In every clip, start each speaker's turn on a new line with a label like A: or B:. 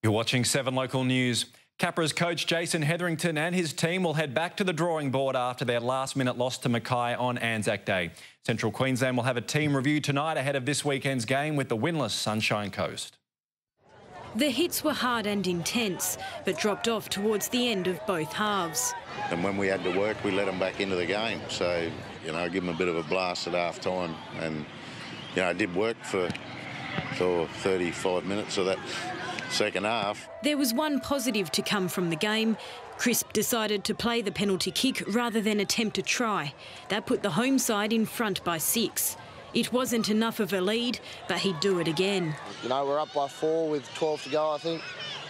A: You're watching 7 Local News. Capras coach Jason Hetherington and his team will head back to the drawing board after their last-minute loss to Mackay on Anzac Day. Central Queensland will have a team review tonight ahead of this weekend's game with the winless Sunshine Coast.
B: The hits were hard and intense, but dropped off towards the end of both halves.
C: And when we had to work, we let them back into the game. So, give them a bit of a blast at half-time. And, it did work for 35 minutes of that second half.
B: There was one positive to come from the game. Crisp decided to play the penalty kick rather than attempt a try. That put the home side in front by 6. It wasn't enough of a lead, but he'd do it again.
D: We're up by 4 with 12 to go, I think.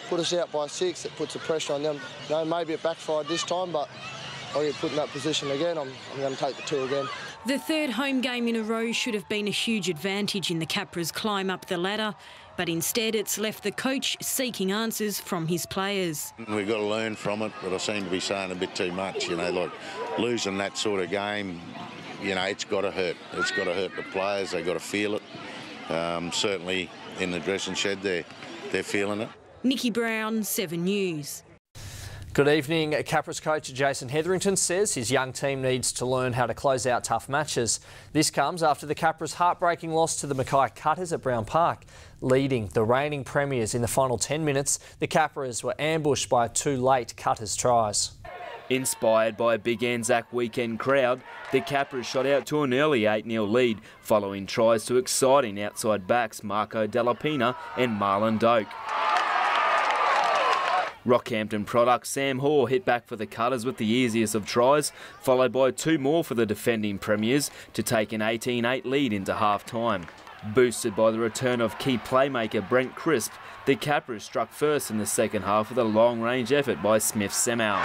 D: Put us out by 6, it puts the pressure on them. Maybe it backfired this time, but I'll get put in that position again. I'm going to take the 2 again.
B: The third home game in a row should have been a huge advantage in the Capras' climb up the ladder, but instead it's left the coach seeking answers from his players.
C: We've got to learn from it, but I seem to be saying a bit too much. Like losing that sort of game, it's got to hurt. It's got to hurt the players. They've got to feel it. Certainly in the dressing shed, they're feeling it.
B: Nikki Brown, 7 News.
E: Good evening. Capras coach Jason Hetherington says his young team needs to learn how to close out tough matches. This comes after the Capras' heartbreaking loss to the Mackay Cutters at Brown Park. Leading the reigning premiers in the final 10 minutes, the Capras were ambushed by 2 late Cutters tries.
F: Inspired by a big Anzac weekend crowd, the Capras shot out to an early 8-0 lead following tries to exciting outside backs Marco Delapina and Marlon Doak. Rockhampton product Sam Hoare hit back for the Cutters with the easiest of tries, followed by 2 more for the defending premiers to take an 18-8 lead into half-time. Boosted by the return of key playmaker Brent Crisp, the Capras struck first in the second half with a long-range effort by Smith Semow.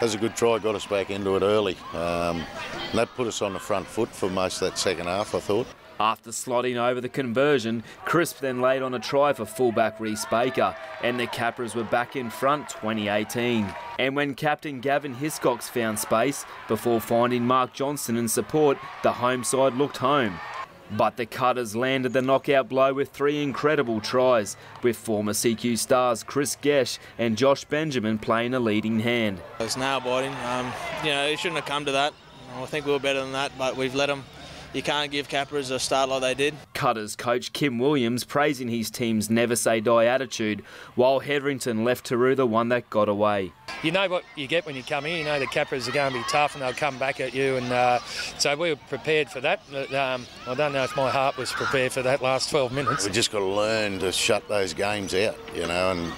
C: That's a good try, got us back into it early. And that put us on the front foot for most of that second half, I thought.
F: After slotting over the conversion, Crisp then laid on a try for fullback Reece Baker, and the Capras were back in front 2018. And when captain Gavin Hiscox found space, before finding Mark Johnston in support, the home side looked home. But the Cutters landed the knockout blow with 3 incredible tries, with former CQ stars Chris Gesh and Josh Benjamin playing a leading hand.
G: It's nail-biting. It shouldn't have come to that. I think we were better than that, but we've let them. You can't give Capras a start like they did. Cutters
F: coach Kim Williams praising his team's never-say-die attitude, while Hetherington left Taru the one that got away.
H: You know what you get when you come here. You know the Capras are going to be tough and they'll come back at you, and so we were prepared for that. I don't know if my heart was prepared for that last 12 minutes.
C: We've just got to learn to shut those games out, and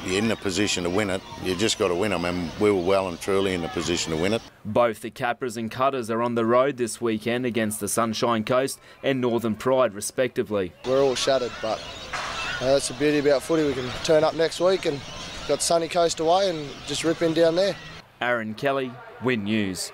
C: you're in a position to win it. You just got to win them, and we were well and truly in a position to win it.
F: Both the Capras and Cutters are on the road this weekend against the Sunshine Coast and Northern Pride, respectively.
D: We're all shattered, but that's the beauty about footy. We can turn up next week and got Sunny Coast away and just rip in down there.
F: Aaron Kelly, Win News.